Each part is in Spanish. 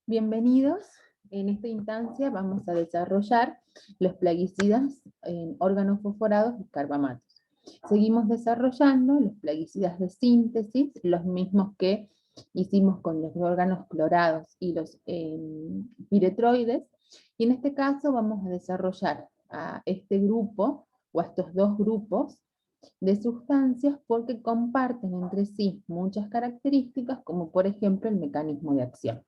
Bienvenidos. En esta instancia vamos a desarrollar los plaguicidas en órganos fosforados y carbamatos. Seguimos desarrollando los plaguicidas de síntesis, los mismos que hicimos con los órganos clorados y los piretroides, y en este caso vamos a desarrollar a este grupo, o a estos dos grupos, de sustancias porque comparten entre sí muchas características, como por ejemplo el mecanismo de acción.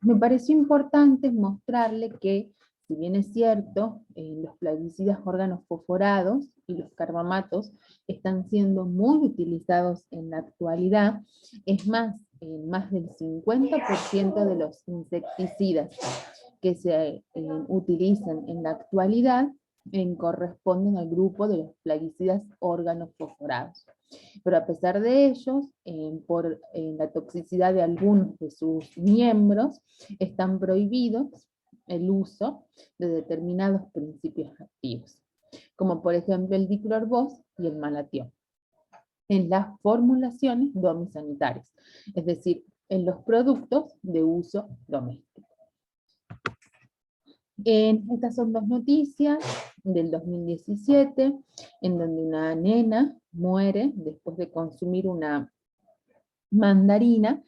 Me pareció importante mostrarle que, si bien es cierto, los plaguicidas organofosforados y los carbamatos están siendo muy utilizados en la actualidad, es más, más del 50% de los insecticidas que se utilizan en la actualidad corresponden al grupo de los plaguicidas organofosforados. Pero a pesar de ellos, por la toxicidad de algunos de sus miembros, están prohibidos el uso de determinados principios activos, como por ejemplo el diclorbos y el malatión, en las formulaciones domisanitarias, es decir, en los productos de uso doméstico. Estas son dos noticias del 2017, en donde una nena muere después de consumir una mandarina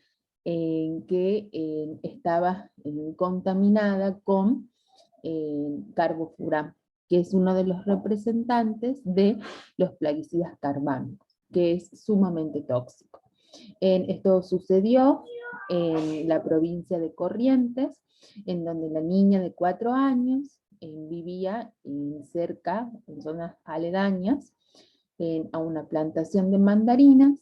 que estaba contaminada con carbofurán, que es uno de los representantes de los plaguicidas carbámicos, que es sumamente tóxico. Esto sucedió en la provincia de Corrientes, en donde la niña de 4 años vivía cerca, en zonas aledañas, a una plantación de mandarinas.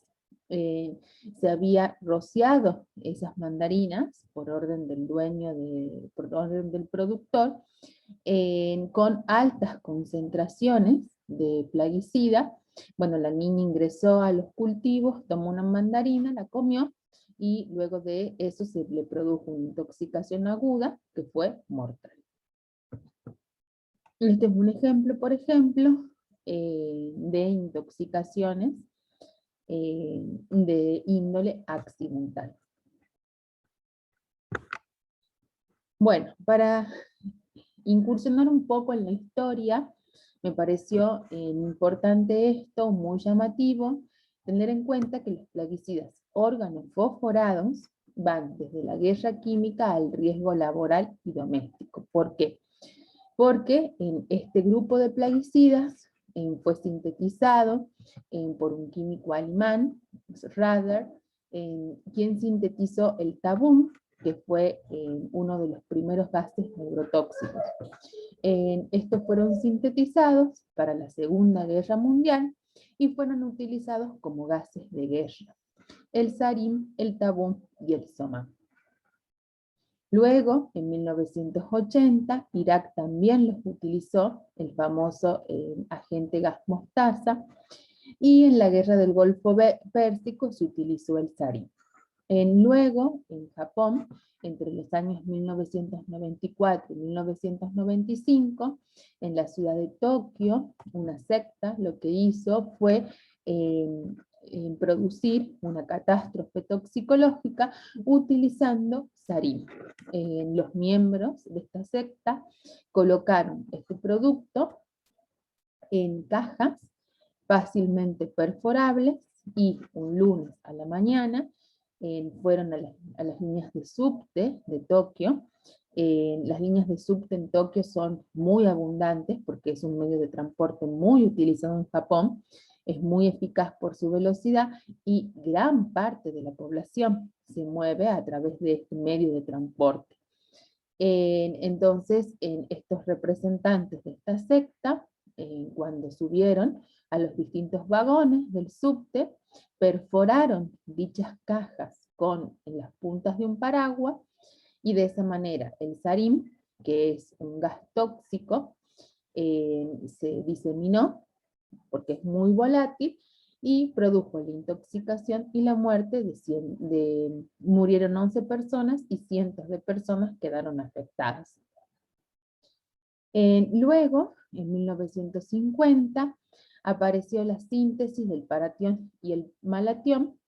Se había rociado esas mandarinas por orden del dueño, por orden del productor, con altas concentraciones de plaguicida. Bueno, la niña ingresó a los cultivos, tomó una mandarina, la comió, y luego de eso se le produjo una intoxicación aguda que fue mortal. Este es un ejemplo, por ejemplo, de intoxicaciones de índole accidental. Bueno, para incursionar un poco en la historia, me pareció importante esto, muy llamativo, tener en cuenta que los plaguicidas organofosforados van desde la guerra química al riesgo laboral y doméstico. ¿Por qué? Porque en este grupo de plaguicidas fue sintetizado por un químico alemán, Rader, quien sintetizó el tabún, que fue uno de los primeros gases neurotóxicos. Estos fueron sintetizados para la Segunda Guerra Mundial y fueron utilizados como gases de guerra: el sarín, el tabún y el somán. Luego, en 1980, Irak también los utilizó, el famoso agente gas mostaza, y en la guerra del Golfo Pérsico se utilizó el sarín. Luego, en Japón, entre los años 1994 y 1995, en la ciudad de Tokio, una secta lo que hizo fue producir una catástrofe toxicológica utilizando sarín. Los miembros de esta secta colocaron este producto en cajas fácilmente perforables y un lunes a la mañana fueron a las líneas de subte de Tokio. Las líneas de subte en Tokio son muy abundantes porque es un medio de transporte muy utilizado en Japón, es muy eficaz por su velocidad y gran parte de la población se mueve a través de este medio de transporte. Entonces, estos representantes de esta secta, cuando subieron a los distintos vagones del subte, perforaron dichas cajas en las puntas de un paraguas, y de esa manera el sarín, que es un gas tóxico, se diseminó porque es muy volátil y produjo la intoxicación y la muerte murieron 11 personas y cientos de personas quedaron afectadas. Luego, en 1950, apareció la síntesis del paratión y el malatión,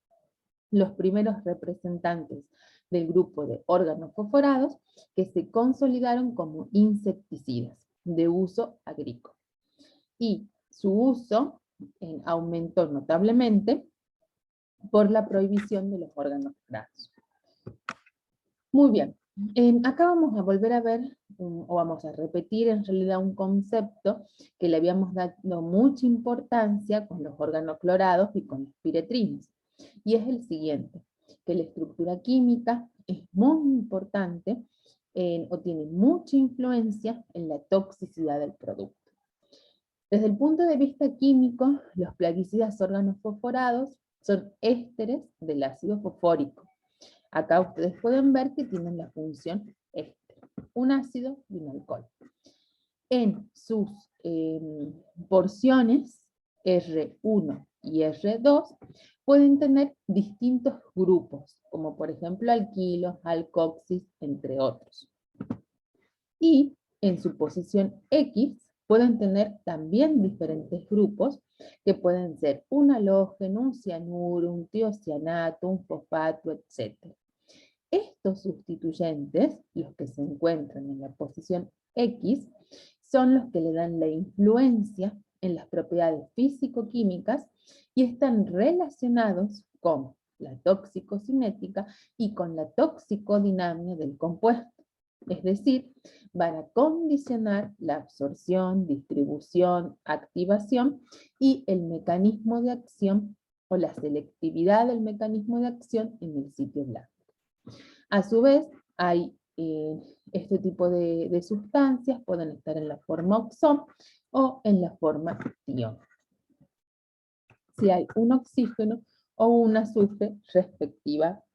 los primeros representantes del grupo de órganos fosforados que se consolidaron como insecticidas de uso agrícola. Y su uso aumentó notablemente por la prohibición de los órganos grasos. Muy bien, acá vamos a volver a ver, o vamos a repetir en realidad un concepto que le habíamos dado mucha importancia con los organoclorados y con los piretrinos. Y es el siguiente, que la estructura química es muy importante o tiene mucha influencia en la toxicidad del producto. Desde el punto de vista químico, los plaguicidas organofosforados son ésteres del ácido fosfórico. Acá ustedes pueden ver que tienen la función éster, un ácido y un alcohol. En sus porciones R1 y R2 pueden tener distintos grupos, como por ejemplo alquilos, alcoxis, entre otros. Y en su posición X pueden tener también diferentes grupos, que pueden ser un halógeno, un cianuro, un tiocianato, un fosfato, etc. Estos sustituyentes, los que se encuentran en la posición X, son los que le dan la influencia en las propiedades físico-químicas y están relacionados con la toxicocinética y con la toxicodinamia del compuesto. Es decir, van a condicionar la absorción, distribución, activación y el mecanismo de acción o la selectividad del mecanismo de acción en el sitio blanco. A su vez, hay este tipo de sustancias, pueden estar en la forma oxón o en la forma tión. Si hay un oxígeno o un azufre respectivamente.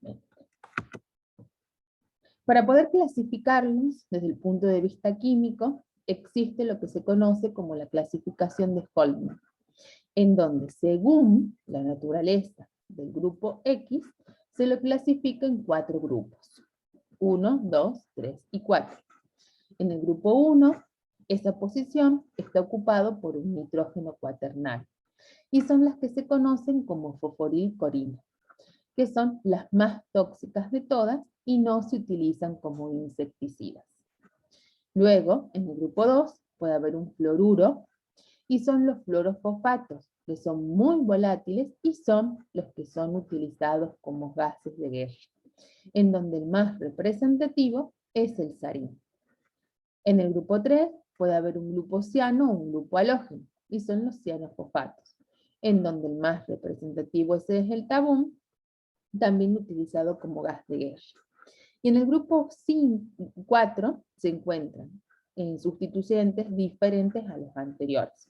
Para poder clasificarlos desde el punto de vista químico, existe lo que se conoce como la clasificación de Holman, en donde según la naturaleza del grupo X, se lo clasifica en 4 grupos. 1, 2, 3 y 4. En el grupo 1, esa posición está ocupado por un nitrógeno cuaternal, y son las que se conocen como fosforilcorina, que son las más tóxicas de todas y no se utilizan como insecticidas. Luego, en el grupo 2, puede haber un fluoruro, y son los fluorofosfatos, que son muy volátiles y son los que son utilizados como gases de guerra, en donde el más representativo es el sarín. En el grupo 3 puede haber un grupo ciano o un grupo halógeno, y son los cianofosfatos, en donde el más representativo es el tabún, también utilizado como gas de guerra. Y en el grupo 4 se encuentran sustituyentes diferentes a los anteriores.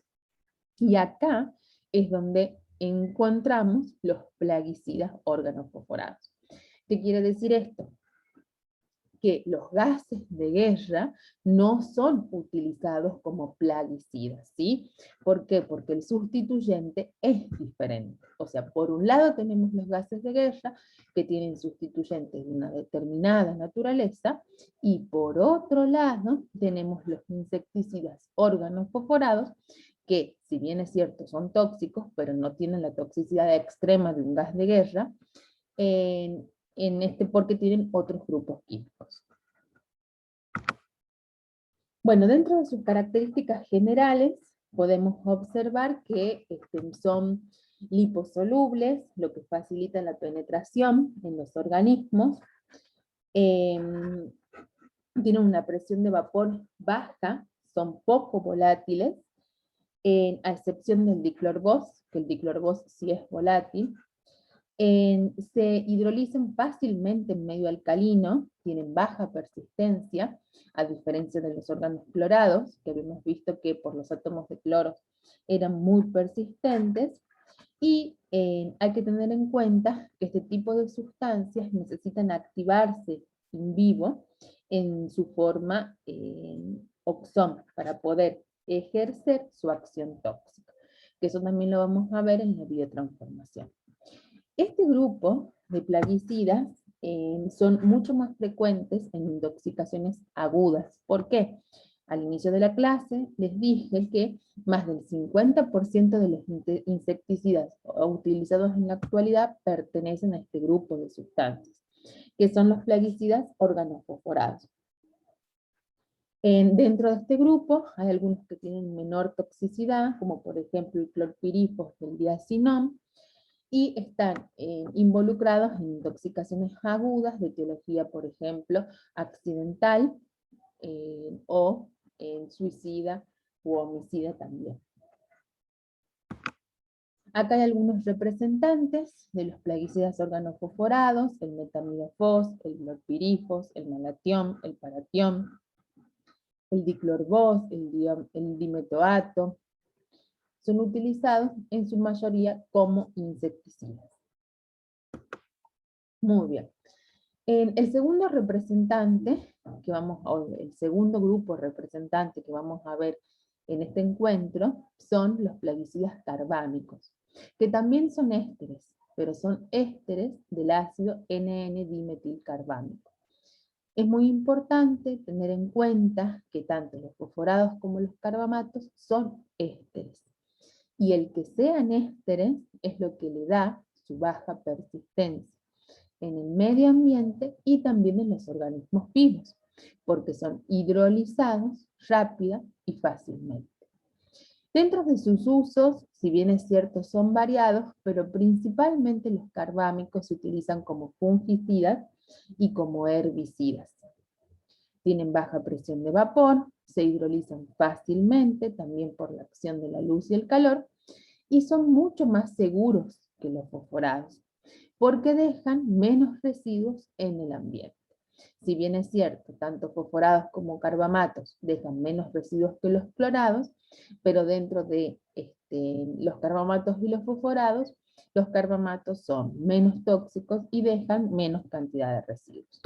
Y acá es donde encontramos los plaguicidas organofosforados. ¿Qué quiere decir esto? Que los gases de guerra no son utilizados como plaguicidas, ¿sí? ¿Por qué? Porque el sustituyente es diferente. O sea, por un lado tenemos los gases de guerra que tienen sustituyentes de una determinada naturaleza, y por otro lado tenemos los insecticidas organofosforados que, si bien es cierto, son tóxicos, pero no tienen la toxicidad extrema de un gas de guerra, porque tienen otros grupos químicos. Bueno, dentro de sus características generales, podemos observar que son liposolubles, lo que facilita la penetración en los organismos, tienen una presión de vapor baja, son poco volátiles, a excepción del diclorvos, que el diclorvos sí es volátil. Se hidrolizan fácilmente en medio alcalino, tienen baja persistencia, a diferencia de los órganos clorados, que habíamos visto que por los átomos de cloro eran muy persistentes, y hay que tener en cuenta que este tipo de sustancias necesitan activarse in vivo en su forma oxón para poder ejercer su acción tóxica, que eso también lo vamos a ver en la biotransformación. Este grupo de plaguicidas son mucho más frecuentes en intoxicaciones agudas. ¿Por qué? Al inicio de la clase les dije que más del 50% de los insecticidas utilizados en la actualidad pertenecen a este grupo de sustancias, que son los plaguicidas organofosforados. Dentro de este grupo hay algunos que tienen menor toxicidad, como por ejemplo el clorpirifos y el diazinom, y están involucrados en intoxicaciones agudas de etiología, por ejemplo, accidental o suicida u homicida también. Acá hay algunos representantes de los plaguicidas organofosforados: el metamidofos, el clorpirifos, el malatión, el paratión, el diclorbos, el dimetoato. Son utilizados en su mayoría como insecticidas. Muy bien. El segundo representante el segundo grupo representante que vamos a ver en este encuentro son los plaguicidas carbámicos, que también son ésteres, pero son ésteres del ácido NN-dimetilcarbámico. Es muy importante tener en cuenta que tanto los fosforados como los carbamatos son ésteres. Y el que sean ésteres es lo que le da su baja persistencia en el medio ambiente y también en los organismos vivos, porque son hidrolizados rápida y fácilmente. Dentro de sus usos, si bien es cierto, son variados, pero principalmente los carbámicos se utilizan como fungicidas y como herbicidas. Tienen baja presión de vapor, se hidrolizan fácilmente, también por la acción de la luz y el calor, y son mucho más seguros que los fosforados, porque dejan menos residuos en el ambiente. Si bien es cierto, tanto fosforados como carbamatos dejan menos residuos que los clorados, pero dentro de los carbamatos y los fosforados son menos tóxicos y dejan menos cantidad de residuos.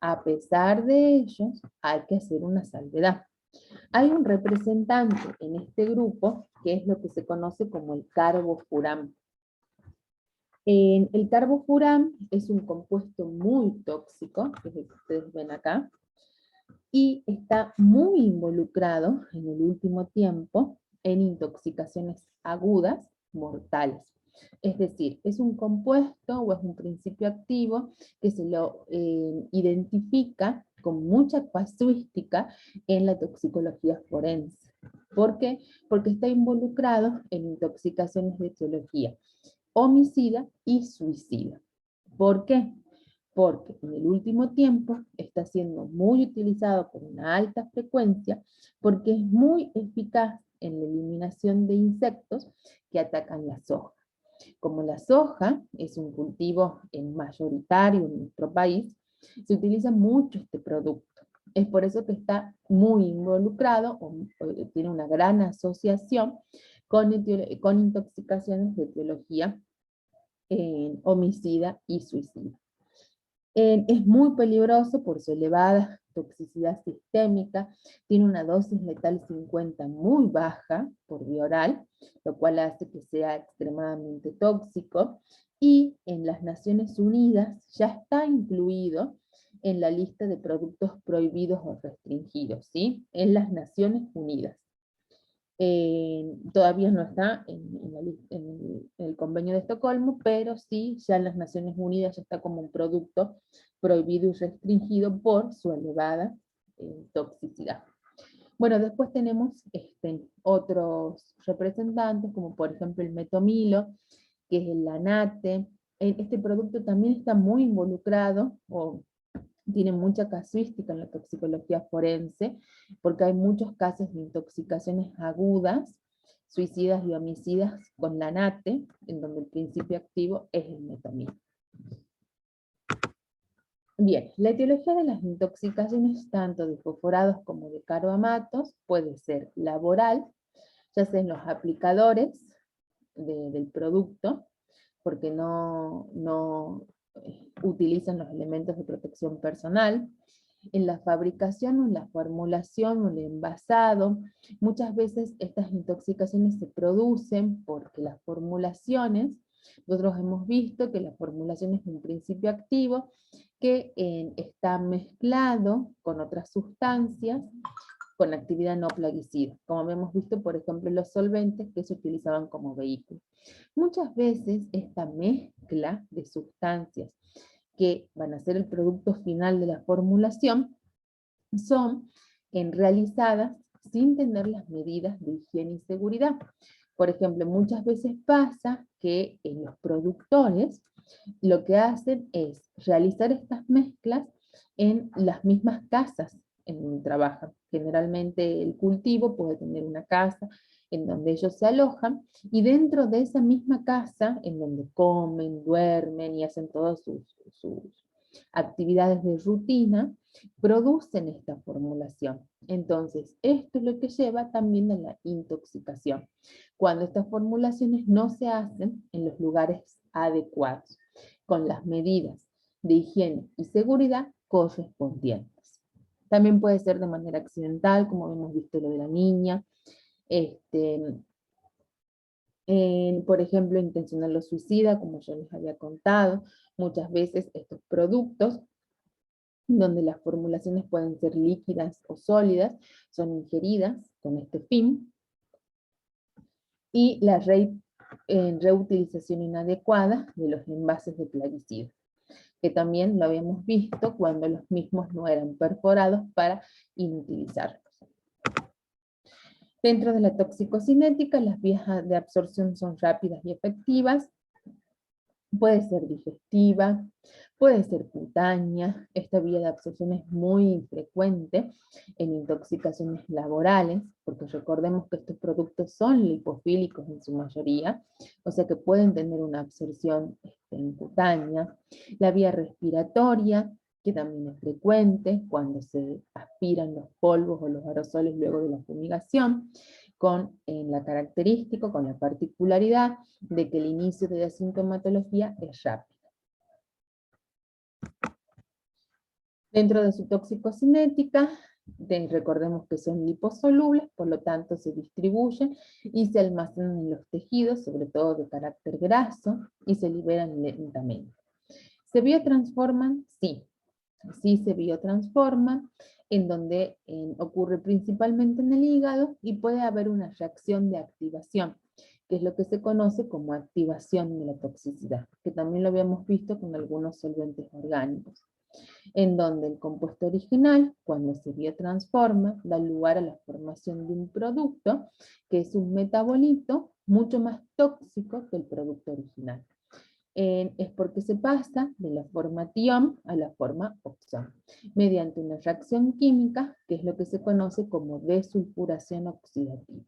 A pesar de ello, hay que hacer una salvedad. Hay un representante en este grupo que es lo que se conoce como el carbofurán. El carbofurán es un compuesto muy tóxico, que es el que ustedes ven acá, y está muy involucrado en el último tiempo en intoxicaciones agudas mortales. Es decir, es un compuesto o es un principio activo que se lo identifica con mucha casuística en la toxicología forense. ¿Por qué? Porque está involucrado en intoxicaciones de etiología homicida y suicida. ¿Por qué? Porque en el último tiempo está siendo muy utilizado con una alta frecuencia, porque es muy eficaz en la eliminación de insectos que atacan la soja. Como la soja es un cultivo mayoritario en nuestro país, se utiliza mucho este producto. Es por eso que está muy involucrado, o tiene una gran asociación con intoxicaciones de etiología homicida y suicida. Es muy peligroso por su elevada toxicidad sistémica, tiene una dosis letal 50 muy baja por vía oral, lo cual hace que sea extremadamente tóxico, y en las Naciones Unidas ya está incluido en la lista de productos prohibidos o restringidos, ¿sí? En las Naciones Unidas. Todavía no está en el convenio de Estocolmo, pero sí, ya en las Naciones Unidas ya está como un producto prohibido y restringido por su elevada toxicidad. Bueno, después tenemos otros representantes, como por ejemplo el metomilo, que es el lanate. Este producto también está muy involucrado, o tiene mucha casuística en la toxicología forense, porque hay muchos casos de intoxicaciones agudas, suicidas y homicidas con lanate, en donde el principio activo es el metamil. Bien, la etiología de las intoxicaciones tanto de fosforados como de carbamatos puede ser laboral, ya sea en los aplicadores del producto, porque no utilizan los elementos de protección personal, en la fabricación o en la formulación o en el envasado. Muchas veces estas intoxicaciones se producen porque las formulaciones, nosotros hemos visto que la formulación es un principio activo que está mezclado con otras sustancias con actividad no plaguicida, como habíamos visto, por ejemplo, los solventes que se utilizaban como vehículo. Muchas veces esta mezcla de sustancias que van a ser el producto final de la formulación son realizadas sin tener las medidas de higiene y seguridad. Por ejemplo, muchas veces pasa que los productores lo que hacen es realizar estas mezclas en las mismas casas en donde trabajan. Generalmente el cultivo puede tener una casa en donde ellos se alojan, y dentro de esa misma casa, en donde comen, duermen y hacen todas sus actividades de rutina, producen esta formulación. Entonces, esto es lo que lleva también a la intoxicación, cuando estas formulaciones no se hacen en los lugares adecuados, con las medidas de higiene y seguridad correspondientes. También puede ser de manera accidental, como hemos visto lo de la niña, por ejemplo, intencional o suicida, como yo les había contado. Muchas veces estos productos, donde las formulaciones pueden ser líquidas o sólidas, son ingeridas con este fin, y la reutilización inadecuada de los envases de plaguicidas, que también lo habíamos visto cuando los mismos no eran perforados para inutilizarlos. Dentro de la toxicocinética, las vías de absorción son rápidas y efectivas. Puede ser digestiva, puede ser cutánea. Esta vía de absorción es muy frecuente en intoxicaciones laborales, porque recordemos que estos productos son lipofílicos en su mayoría, o sea que pueden tener una absorción cutánea. La vía respiratoria, que también es frecuente cuando se aspiran los polvos o los aerosoles luego de la fumigación, con la característica, con la particularidad de que el inicio de la sintomatología es rápido. Dentro de su toxicocinética, recordemos que son liposolubles, por lo tanto se distribuyen y se almacenan en los tejidos, sobre todo de carácter graso, y se liberan lentamente. ¿Se biotransforman? Sí. Sí se biotransforman, en donde ocurre principalmente en el hígado, y puede haber una reacción de activación, que es lo que se conoce como activación de la toxicidad, que también lo habíamos visto con algunos solventes orgánicos, en donde el compuesto original, cuando se biotransforma, da lugar a la formación de un producto que es un metabolito mucho más tóxico que el producto original. Es porque se pasa de la forma tión a la forma oxón, mediante una reacción química, que es lo que se conoce como desulfuración oxidativa.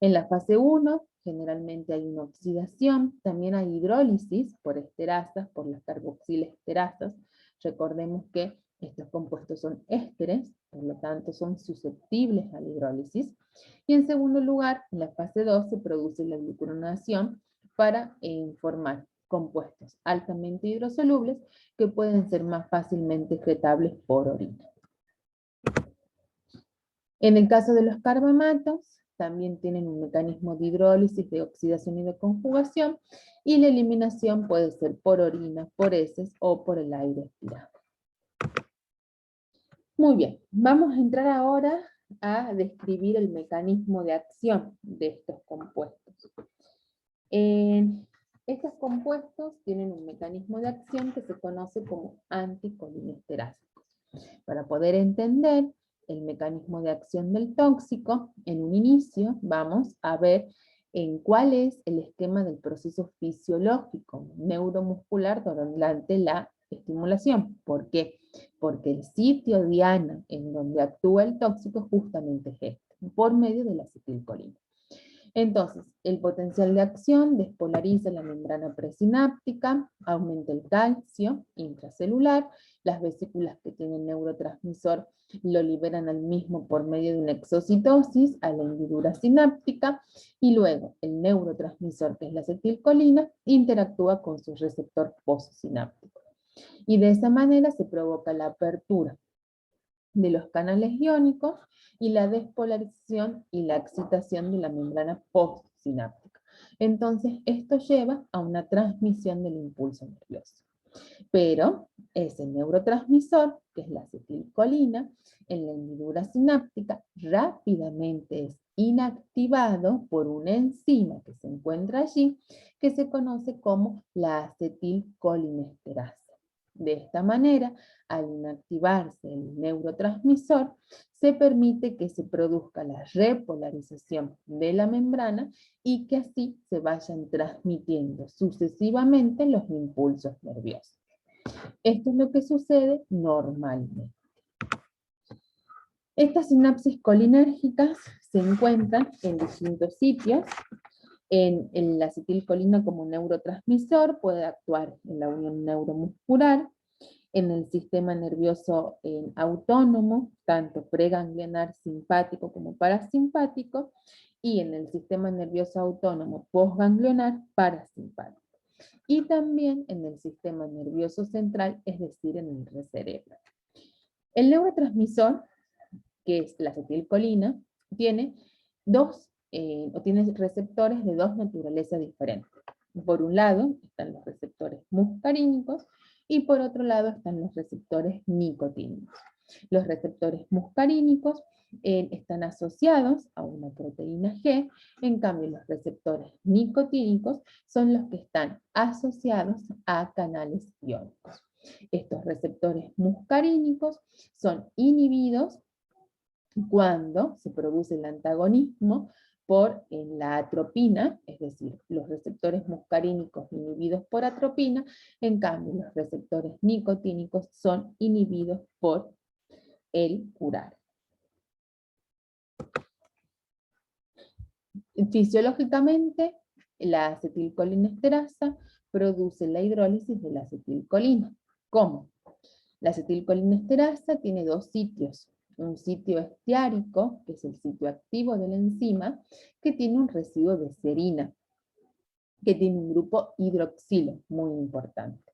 En la fase 1, generalmente hay una oxidación, también hay hidrólisis por esterasas, por las carboxilesterasas. Recordemos que estos compuestos son ésteres, por lo tanto son susceptibles a la hidrólisis. Y en segundo lugar, en la fase 2 se produce la glucuronación para formar compuestos altamente hidrosolubles que pueden ser más fácilmente excretables por orina. En el caso de los carbamatos, también tienen un mecanismo de hidrólisis, de oxidación y de conjugación, y la eliminación puede ser por orina, por heces o por el aire expirado. Muy bien, vamos a entrar ahora a describir el mecanismo de acción de estos compuestos. Estos compuestos tienen un mecanismo de acción que se conoce como anticolinesterásicos. Para poder entender el mecanismo de acción del tóxico, en un inicio vamos a ver en cuál es el esquema del proceso fisiológico neuromuscular durante la estimulación. ¿Por qué? Porque el sitio diana en donde actúa el tóxico justamente es este, por medio de la acetilcolina. Entonces, el potencial de acción despolariza la membrana presináptica, aumenta el calcio intracelular, las vesículas que tienen neurotransmisor lo liberan al mismo por medio de una exocitosis a la hendidura sináptica, y luego el neurotransmisor, que es la acetilcolina, interactúa con su receptor postsináptico. Y de esa manera se provoca la apertura de los canales iónicos y la despolarización y la excitación de la membrana postsináptica. Entonces, esto lleva a una transmisión del impulso nervioso. Pero ese neurotransmisor, que es la acetilcolina, en la hendidura sináptica rápidamente es inactivado por una enzima que se encuentra allí, que se conoce como la acetilcolinesterasa. De esta manera, al inactivarse el neurotransmisor, se permite que se produzca la repolarización de la membrana y que así se vayan transmitiendo sucesivamente los impulsos nerviosos. Esto es lo que sucede normalmente. Estas sinapsis colinérgicas se encuentran en distintos sitios. En la acetilcolina como neurotransmisor puede actuar en la unión neuromuscular, en el sistema nervioso autónomo, tanto preganglionar simpático como parasimpático, y en el sistema nervioso autónomo postganglionar parasimpático. Y también en el sistema nervioso central, es decir, en el cerebro. El neurotransmisor, que es la acetilcolina, tiene tiene receptores de dos naturalezas diferentes. Por un lado están los receptores muscarínicos y por otro lado están los receptores nicotínicos. Los receptores muscarínicos están asociados a una proteína G, en cambio los receptores nicotínicos son los que están asociados a canales iónicos. Estos receptores muscarínicos son inhibidos cuando se produce el antagonismo por la atropina, es decir, los receptores muscarínicos inhibidos por atropina, en cambio los receptores nicotínicos son inhibidos por el curare. Fisiológicamente, la acetilcolinesterasa produce la hidrólisis de la acetilcolina. ¿Cómo? La acetilcolinesterasa tiene dos sitios. Un sitio estiárico, que es el sitio activo de la enzima, que tiene un residuo de serina, que tiene un grupo hidroxilo, muy importante.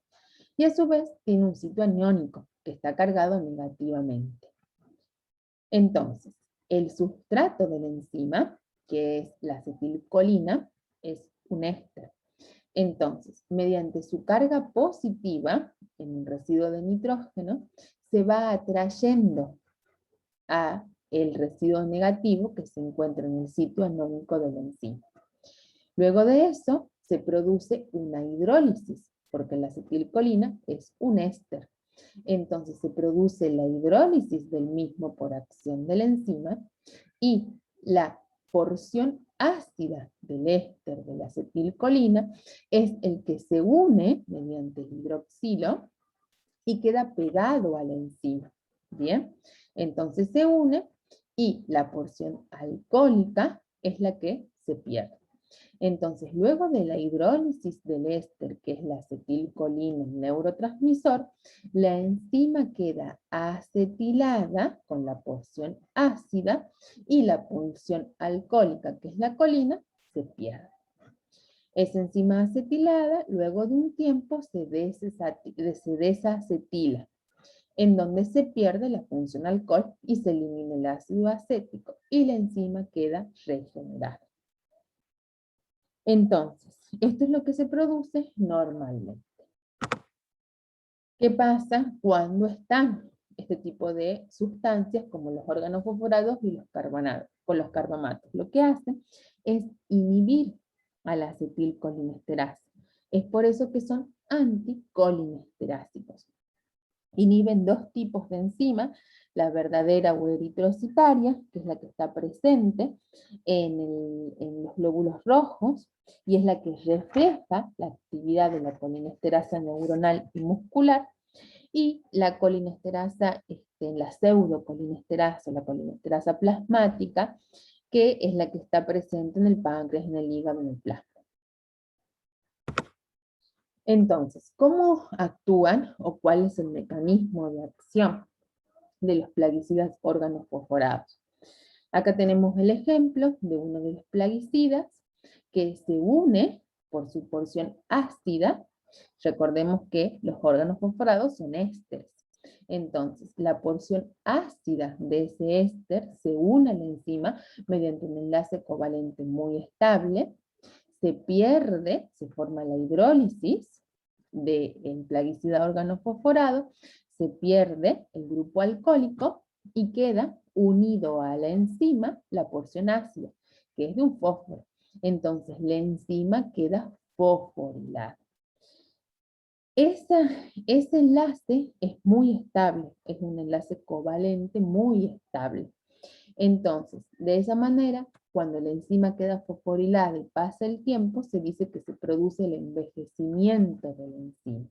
Y a su vez tiene un sitio aniónico, que está cargado negativamente. Entonces, el sustrato de la enzima, que es la acetilcolina, es un éster. Entonces, mediante su carga positiva, en un residuo de nitrógeno, se va atrayendo a el residuo negativo que se encuentra en el sitio anónico de la enzima. Luego de eso, se produce una hidrólisis, porque la acetilcolina es un éster. Entonces se produce la hidrólisis del mismo por acción de la enzima y la porción ácida del éster de la acetilcolina es el que se une mediante el hidroxilo y queda pegado a la enzima. Bien, entonces se une y la porción alcohólica es la que se pierde. Entonces, luego de la hidrólisis del éster, que es la acetilcolina, el neurotransmisor, la enzima queda acetilada con la porción ácida y la porción alcohólica, que es la colina, se pierde. Esa enzima acetilada, luego de un tiempo, se desacetila, en donde se pierde la función alcohol y se elimina el ácido acético y la enzima queda regenerada. Entonces, esto es lo que se produce normalmente. ¿Qué pasa cuando están este tipo de sustancias como los órganos fosforados y los carbamatos? Lo que hacen es inhibir a la acetilcolinesterasa. Es por eso que son anticolinesterásicos. Inhiben dos tipos de enzima, la verdadera o eritrocitaria, que es la que está presente en los glóbulos rojos, y es la que refleja la actividad de la colinesterasa neuronal y muscular, y la colinesterasa, la pseudocolinesterasa, la colinesterasa plasmática, que es la que está presente en el páncreas, en el hígado, en el plasma. Entonces, ¿cómo actúan o cuál es el mecanismo de acción de los plaguicidas órganos fosforados? Acá tenemos el ejemplo de uno de los plaguicidas que se une por su porción ácida. Recordemos que los órganos fosforados son ésteres. Entonces, la porción ácida de ese éster se une a la enzima mediante un enlace covalente muy estable, se pierde, se forma la hidrólisis, del plaguicida organofosforado, se pierde el grupo alcohólico y queda unido a la enzima la porción ácida, que es de un fósforo. Entonces la enzima queda fosforilada. Ese enlace es muy estable, es un enlace covalente muy estable. Entonces, de esa manera, cuando la enzima queda fosforilada y pasa el tiempo, se dice que se produce el envejecimiento de la enzima.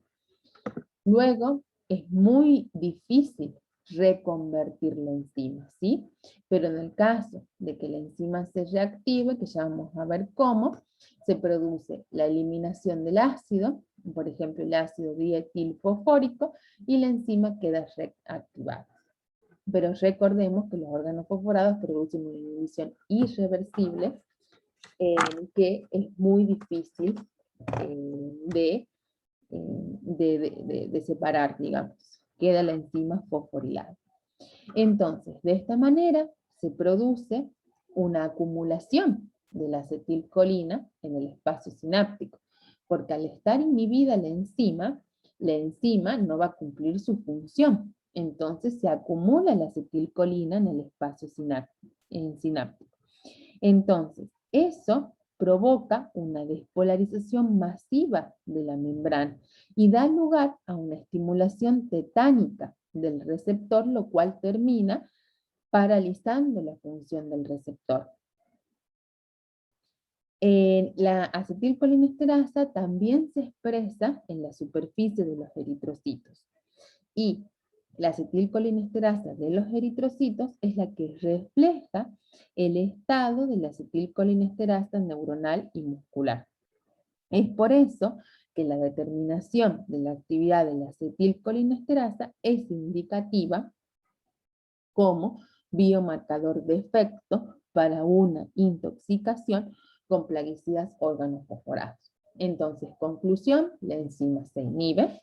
Luego, es muy difícil reconvertir la enzima, ¿sí? Pero en el caso de que la enzima se reactive, que ya vamos a ver cómo, se produce la eliminación del ácido, por ejemplo el ácido dietilfosfórico, y la enzima queda reactivada. Pero recordemos que los órganos fosforados producen una inhibición irreversible que es muy difícil de separar, digamos. Queda la enzima fosforilada. Entonces, de esta manera se produce una acumulación de la acetilcolina en el espacio sináptico, porque al estar inhibida la enzima no va a cumplir su función. Entonces se acumula la acetilcolina en el espacio sináptico. Entonces, eso provoca una despolarización masiva de la membrana y da lugar a una estimulación tetánica del receptor, lo cual termina paralizando la función del receptor. La acetilcolinesterasa también se expresa en la superficie de los eritrocitos. Y la acetilcolinesterasa de los eritrocitos es la que refleja el estado de la acetilcolinesterasa neuronal y muscular. Es por eso que la determinación de la actividad de la acetilcolinesterasa es indicativa como biomarcador de efecto para una intoxicación con plaguicidas organofosforados. Entonces, conclusión, la enzima se inhibe,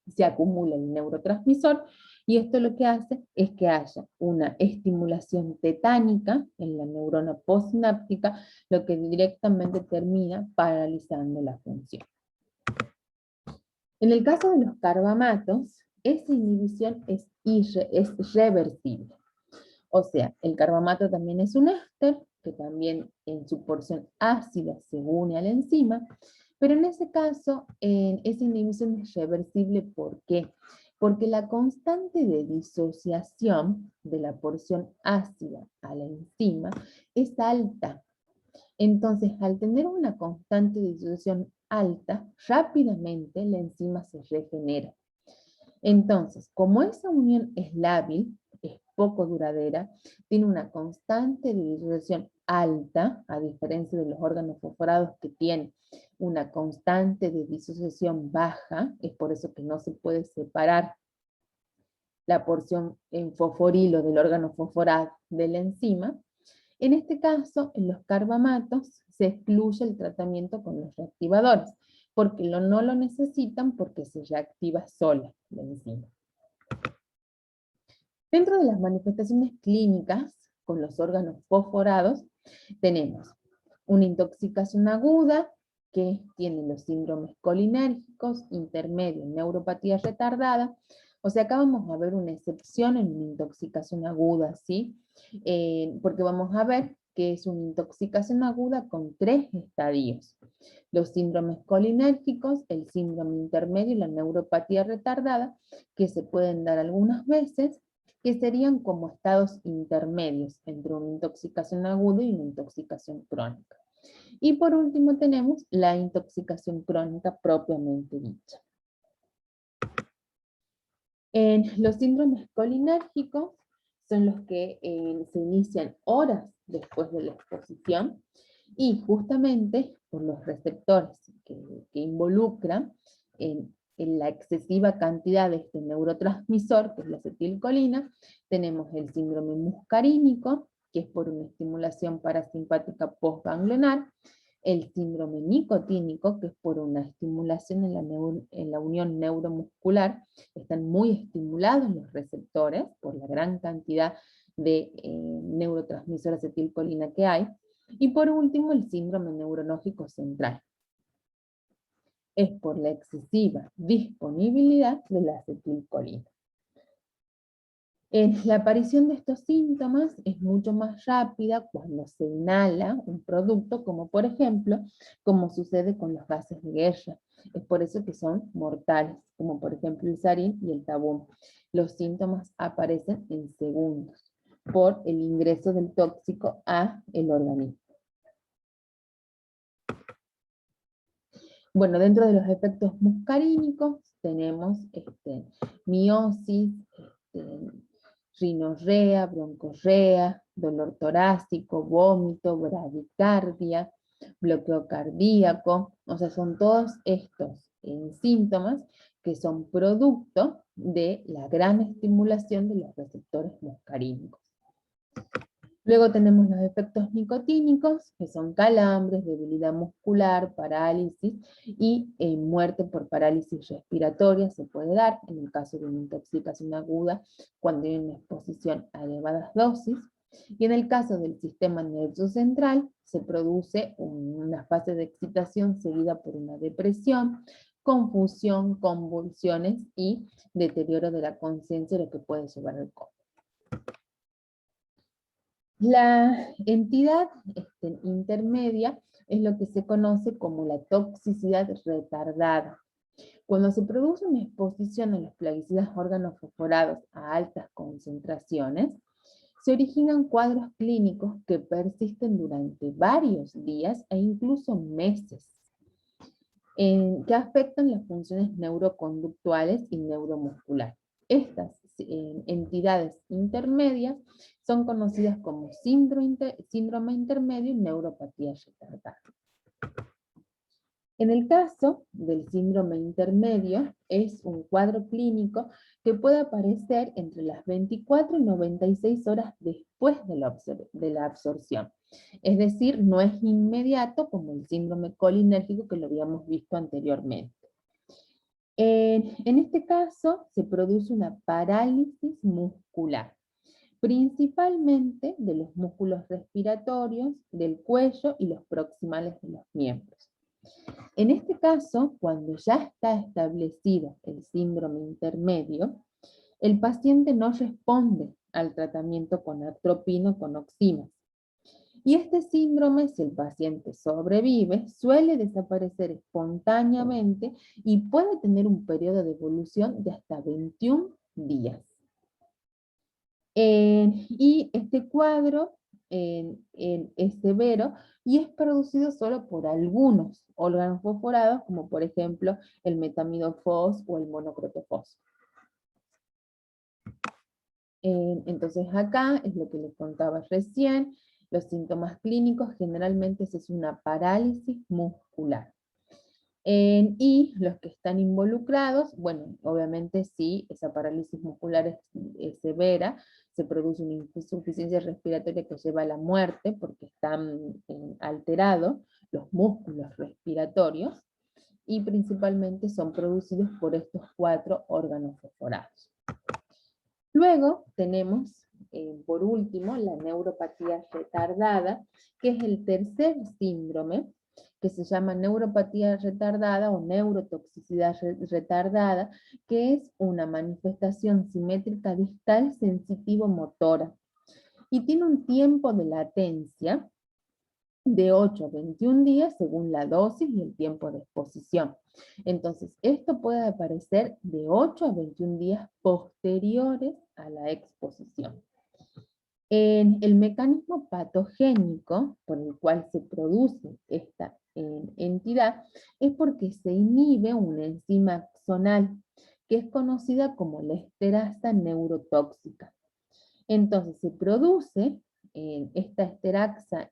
se acumula el neurotransmisor, y esto lo que hace es que haya una estimulación tetánica en la neurona postsináptica, lo que directamente termina paralizando la función. En el caso de los carbamatos, esa inhibición es reversible. O sea, el carbamato también es un éster, que también en su porción ácida se une a la enzima, pero en ese caso, esa inhibición es reversible. ¿Por qué? Porque la constante de disociación de la porción ácida a la enzima es alta. Entonces, al tener una constante de disociación alta, rápidamente la enzima se regenera. Entonces, como esa unión es lábil, es poco duradera, tiene una constante de disociación alta, a diferencia de los órganos fosforados que tienen una constante de disociación baja, es por eso que no se puede separar la porción en fosforilo del órgano fosforado de la enzima. En este caso, en los carbamatos se excluye el tratamiento con los reactivadores, porque no lo necesitan porque se reactiva sola la enzima. Dentro de las manifestaciones clínicas con los órganos fosforados, tenemos una intoxicación aguda, que tiene los síndromes colinérgicos, intermedios, neuropatía retardada. O sea, acá vamos a ver una excepción en una intoxicación aguda, ¿sí? Porque vamos a ver que es una intoxicación aguda con 3 estadios. Los síndromes colinérgicos, el síndrome intermedio y la neuropatía retardada, que se pueden dar algunas veces, que serían como estados intermedios entre una intoxicación aguda y una intoxicación crónica. Y por último tenemos la intoxicación crónica propiamente dicha. Los síndromes colinérgicos son los que se inician horas después de la exposición, y justamente por los receptores que involucran en la excesiva cantidad de este neurotransmisor, que es la acetilcolina, tenemos el síndrome muscarínico, que es por una estimulación parasimpática postganglionar, el síndrome nicotínico, que es por una estimulación en la unión neuromuscular. Están muy estimulados los receptores por la gran cantidad de neurotransmisor acetilcolina que hay. Y por último, el síndrome neurológico central. Es por la excesiva disponibilidad de la acetilcolina. La aparición de estos síntomas es mucho más rápida cuando se inhala un producto, como por ejemplo, como sucede con los gases de guerra. Es por eso que son mortales, como por ejemplo el sarín y el tabú. Los síntomas aparecen en segundos por el ingreso del tóxico a el organismo. Bueno, dentro de los efectos muscarínicos tenemos miosis, rinorrea, broncorrea, dolor torácico, vómito, bradicardia, bloqueo cardíaco. O sea, son todos estos síntomas que son producto de la gran estimulación de los receptores muscarínicos. Luego tenemos los efectos nicotínicos, que son calambres, debilidad muscular, parálisis y muerte por parálisis respiratoria se puede dar en el caso de una intoxicación aguda cuando hay una exposición a elevadas dosis. Y en el caso del sistema nervioso central se produce una fase de excitación seguida por una depresión, confusión, convulsiones y deterioro de la conciencia, lo que puede llevar al coma. La entidad intermedia es lo que se conoce como la toxicidad retardada. Cuando se produce una exposición a los plaguicidas organofosforados a altas concentraciones, se originan cuadros clínicos que persisten durante varios días e incluso meses, que afectan las funciones neuroconductuales y neuromusculares. Estas entidades intermedias son conocidas como síndrome intermedio y neuropatía retardada. En el caso del síndrome intermedio, es un cuadro clínico que puede aparecer entre las 24 y 96 horas después de la absorción. Es decir, no es inmediato como el síndrome colinérgico que lo habíamos visto anteriormente. En este caso, se produce una parálisis muscular, principalmente de los músculos respiratorios, del cuello y los proximales de los miembros. En este caso, cuando ya está establecido el síndrome intermedio, el paciente no responde al tratamiento con atropina o con oxinas. Y este síndrome, si el paciente sobrevive, suele desaparecer espontáneamente y puede tener un periodo de evolución de hasta 21 días. Y este cuadro es severo y es producido solo por algunos órganos fosforados, como por ejemplo el metamidofos o el monocrotofos. Entonces acá es lo que les contaba recién, los síntomas clínicos generalmente es una parálisis muscular. Y los que están involucrados, bueno, obviamente si esa parálisis muscular es severa, se produce una insuficiencia respiratoria que lleva a la muerte porque están alterados los músculos respiratorios y principalmente son producidos por estos 4 órganos fosforados. Luego tenemos, por último, la neuropatía retardada, que es el tercer síndrome, que se llama neuropatía retardada o neurotoxicidad retardada, que es una manifestación simétrica distal sensitivo-motora. Y tiene un tiempo de latencia de 8 a 21 días según la dosis y el tiempo de exposición. Entonces, esto puede aparecer de 8 a 21 días posteriores a la exposición. El mecanismo patogénico por el cual se produce esta entidad es porque se inhibe una enzima axonal que es conocida como la esterasa neurotóxica. Entonces se produce esta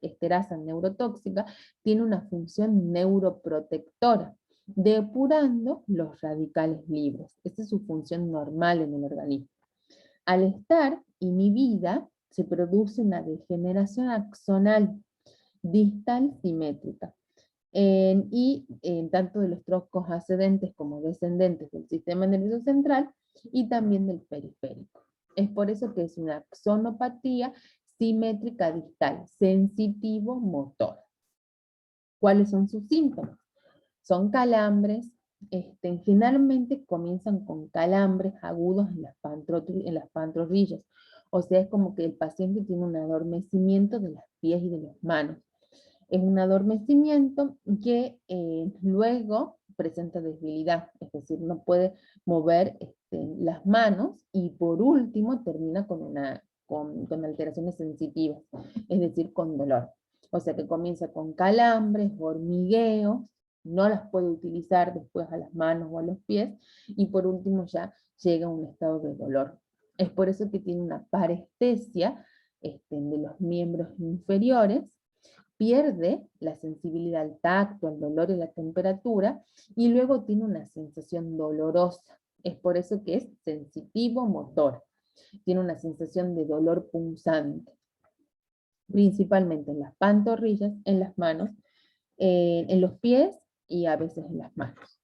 esterasa neurotóxica, tiene una función neuroprotectora, depurando los radicales libres. Esa es su función normal en el organismo. Al estar inhibida, se produce una degeneración axonal distal simétrica. Y tanto de los troncos ascendentes como descendentes del sistema nervioso central y también del periférico. Es por eso que es una axonopatía simétrica distal, sensitivo-motor. ¿Cuáles son sus síntomas? Son calambres, generalmente comienzan con calambres agudos en las pantorrillas. O sea, es como que el paciente tiene un adormecimiento de los pies y de las manos. Es un adormecimiento que luego presenta debilidad, es decir, no puede mover las manos y por último termina con alteraciones sensitivas, es decir, con dolor. O sea que comienza con calambres, hormigueos, no las puede utilizar después a las manos o a los pies y por último ya llega a un estado de dolor. Es por eso que tiene una parestesia de los miembros inferiores, pierde la sensibilidad al tacto, al dolor y la temperatura, y luego tiene una sensación dolorosa. Es por eso que es sensitivo motor. Tiene una sensación de dolor punzante, principalmente en las pantorrillas, en las manos, en los pies y a veces en las manos.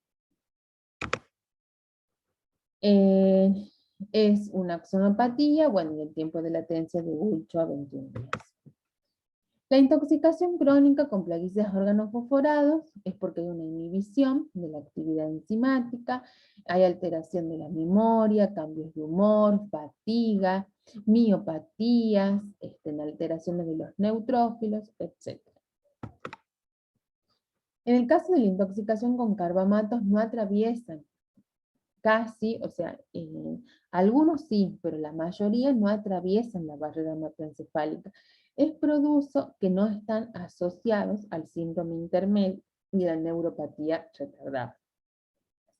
Es una axonopatía, bueno, y el tiempo de latencia de 8 a 21 días. La intoxicación crónica con plaguicidas organofosforados es porque hay una inhibición de la actividad enzimática, hay alteración de la memoria, cambios de humor, fatiga, miopatías, alteraciones de los neutrófilos, etc. En el caso de la intoxicación con carbamatos no atraviesan casi, o sea, algunos sí, pero la mayoría no atraviesan la barrera hematoencefálica. Es producto que no están asociados al síndrome intermedio y la neuropatía retardada.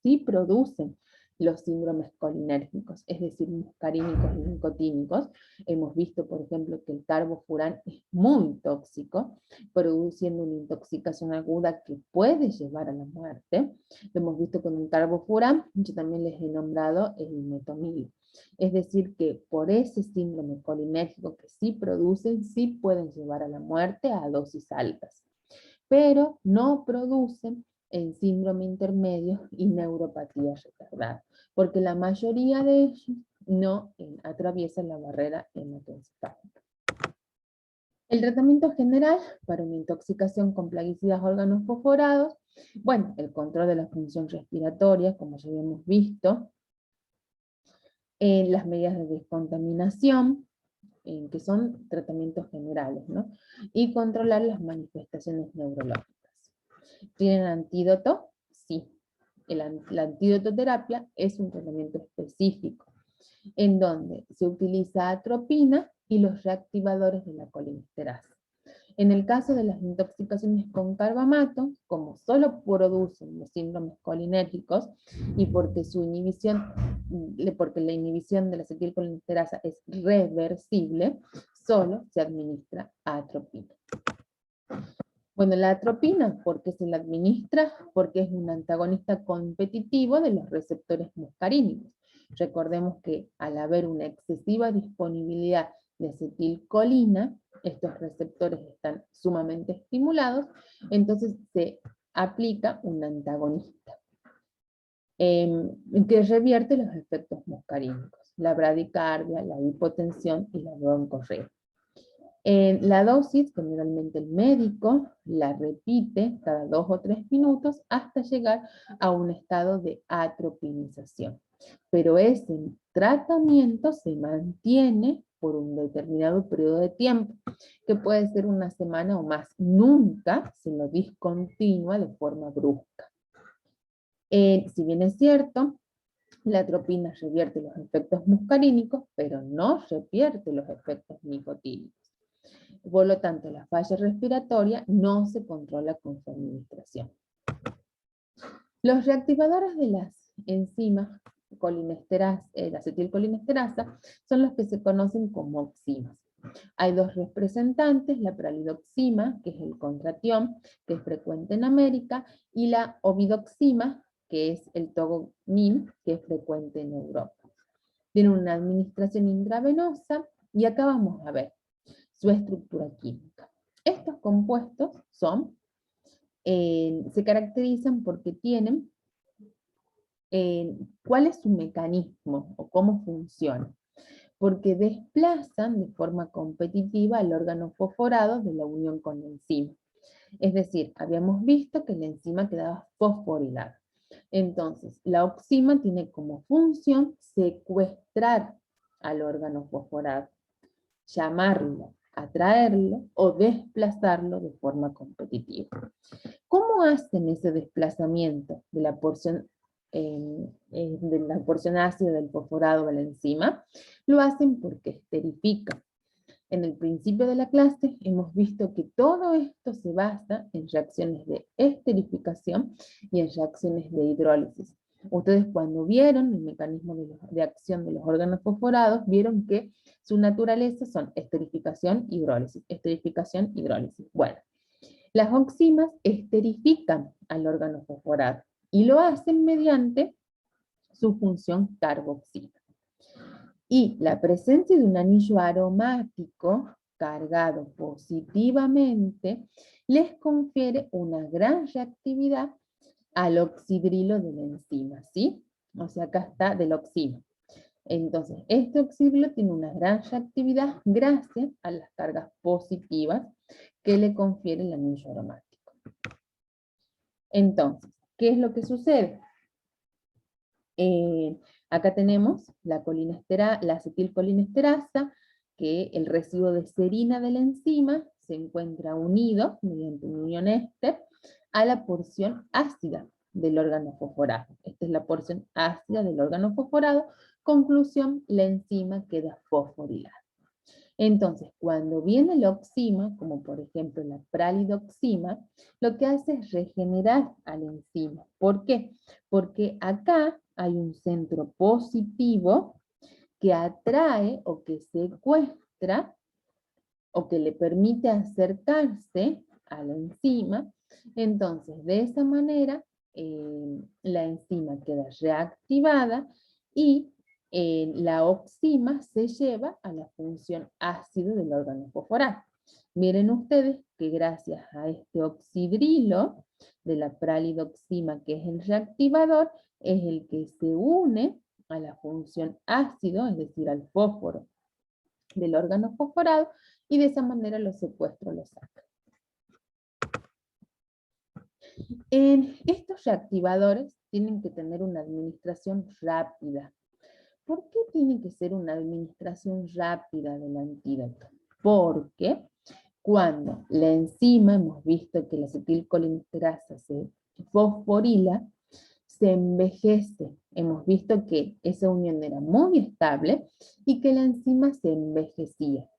Sí producen los síndromes colinérgicos, es decir, muscarínicos y nicotínicos. Hemos visto, por ejemplo, que el carbofurán es muy tóxico, produciendo una intoxicación aguda que puede llevar a la muerte. Lo hemos visto con el carbofurán, yo también les he nombrado el metomil. Es decir, que por ese síndrome colinérgico que sí producen, sí pueden llevar a la muerte a dosis altas, pero no producen en síndrome intermedio y neuropatía retardada, porque la mayoría de ellos no atraviesan la barrera hematoencefálica. El tratamiento general para una intoxicación con plaguicidas organofosforados, bueno, el control de la función respiratoria, como ya habíamos visto, las medidas de descontaminación, que son tratamientos generales, ¿no? Y controlar las manifestaciones neurológicas. ¿Tienen antídoto? Sí. La antidototerapia es un tratamiento específico, en donde se utiliza atropina y los reactivadores de la colinesterasa. En el caso de las intoxicaciones con carbamato, como solo producen los síndromes colinérgicos y porque porque la inhibición de la acetilcolinesterasa es reversible, solo se administra atropina. Bueno, la atropina, ¿por qué se la administra? Porque es un antagonista competitivo de los receptores muscarínicos. Recordemos que al haber una excesiva disponibilidad de acetilcolina, estos receptores están sumamente estimulados, entonces se aplica un antagonista que revierte los efectos muscarínicos, la bradicardia, la hipotensión y la broncorrea. La dosis, generalmente el médico la repite cada 2 o 3 minutos hasta llegar a un estado de atropinización. Pero ese tratamiento se mantiene por un determinado periodo de tiempo, que puede ser una semana o más. Nunca se lo discontinúa de forma brusca. Si bien es cierto, la atropina revierte los efectos muscarínicos, pero no revierte los efectos nicotínicos. Por lo tanto, la falla respiratoria no se controla con su administración. Los reactivadores de las enzimas la acetilcolinesterasa, son los que se conocen como oximas. Hay dos representantes, la pralidoxima, que es el contratión, que es frecuente en América, y la ovidoxima, que es el togomin, que es frecuente en Europa. Tienen una administración intravenosa, y acá vamos a ver su estructura química. Estos compuestos se caracterizan porque tienen, ¿cuál es su mecanismo o cómo funciona? Porque desplazan de forma competitiva al órgano fosforado de la unión con la enzima. Es decir, habíamos visto que la enzima quedaba fosforilada. Entonces, la oxima tiene como función secuestrar al órgano fosforado, llamarlo, atraerlo o desplazarlo de forma competitiva. ¿Cómo hacen ese desplazamiento de la porción ácida del fosforado a la enzima? Lo hacen porque esterifican. En el principio de la clase hemos visto que todo esto se basa en reacciones de esterificación y en reacciones de hidrólisis. Ustedes cuando vieron el mecanismo de acción de los órganos fosforados, vieron que su naturaleza son esterificación, hidrólisis, esterificación, hidrólisis. Bueno, las oximas esterifican al órgano fosforado y lo hacen mediante su función carboxila. Y la presencia de un anillo aromático cargado positivamente les confiere una gran reactividad al oxidrilo de la enzima, ¿sí? O sea, acá está del oxima. Entonces, este oxidrilo tiene una gran reactividad gracias a las cargas positivas que le confiere el anillo aromático. Entonces, ¿qué es lo que sucede? Acá tenemos la acetilcolinesterasa, que el residuo de serina de la enzima se encuentra unido mediante una unión éster a la porción ácida del órgano fosforado. Esta es la porción ácida del órgano fosforado. Conclusión, la enzima queda fosforilada. Entonces, cuando viene la oxima, como por ejemplo la pralidoxima, lo que hace es regenerar a la enzima. ¿Por qué? Porque acá hay un centro positivo que atrae o que secuestra o que le permite acercarse a la enzima. Entonces, de esa manera, la enzima queda reactivada y la oxima se lleva a la función ácido del órgano fosforado. Miren ustedes que gracias a este oxidrilo de la pralidoxima, que es el reactivador, es el que se une a la función ácido, es decir, al fósforo del órgano fosforado, y de esa manera los secuestros los sacan. Estos reactivadores tienen que tener una administración rápida. ¿Por qué tiene que ser una administración rápida del antídoto? Porque cuando la enzima, hemos visto que la acetilcolinesterasa se fosforila, se envejece. Hemos visto que esa unión era muy estable y que la enzima se envejecía.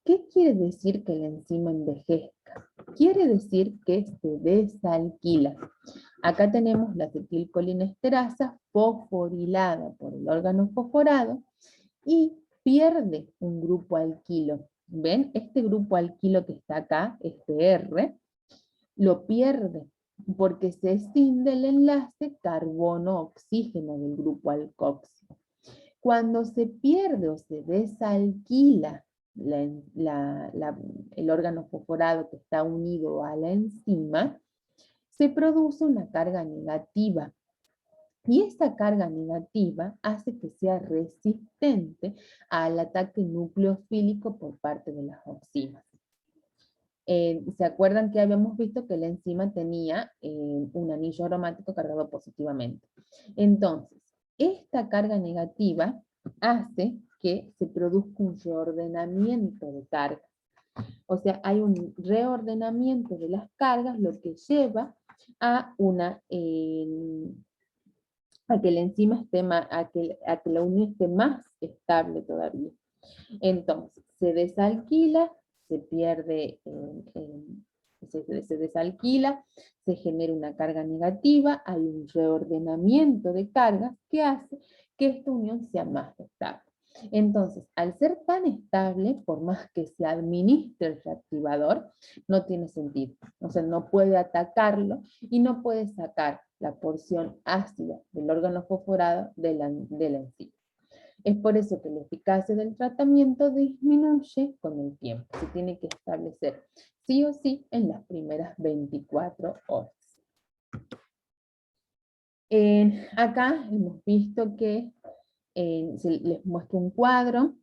¿Qué quiere decir que la enzima envejezca? Quiere decir que se desalquila. Acá tenemos la acetilcolinesterasa fosforilada por el órgano fosforado y pierde un grupo alquilo. ¿Ven? Este grupo alquilo que está acá, este R, lo pierde porque se escinde el enlace carbono-oxígeno del grupo alcoxo. Cuando se pierde o se desalquila el órgano fosforado que está unido a la enzima, se produce una carga negativa. Y esta carga negativa hace que sea resistente al ataque nucleofílico por parte de las oximas. ¿Se acuerdan que habíamos visto que la enzima tenía un anillo aromático cargado positivamente? Entonces, esta carga negativa hace que se produzca un reordenamiento de cargas. O sea, hay un reordenamiento de las cargas, lo que lleva a que la enzima esté a que la unión esté más estable todavía. Entonces, se desalquila, se pierde, se desalquila, se genera una carga negativa, hay un reordenamiento de cargas que hace que esta unión sea más estable. Entonces, al ser tan estable, por más que se administre el reactivador, no tiene sentido. O sea, no puede atacarlo y no puede sacar la porción ácida del órgano fosforado de la enzima. Es por eso que la eficacia del tratamiento disminuye con el tiempo. Se tiene que establecer sí o sí en las primeras 24 horas. Acá hemos visto que les muestro un cuadro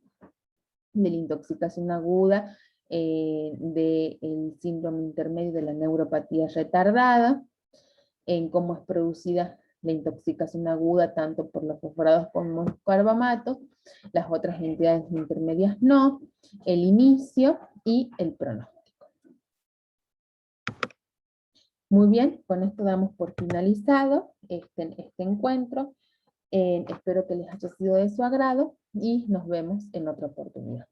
de la intoxicación aguda del síndrome intermedio de la neuropatía retardada, en cómo es producida la intoxicación aguda tanto por los fosforados como los carbamatos, las otras entidades intermedias no, el inicio y el pronóstico. Muy bien, con esto damos por finalizado este encuentro. Espero que les haya sido de su agrado y nos vemos en otra oportunidad.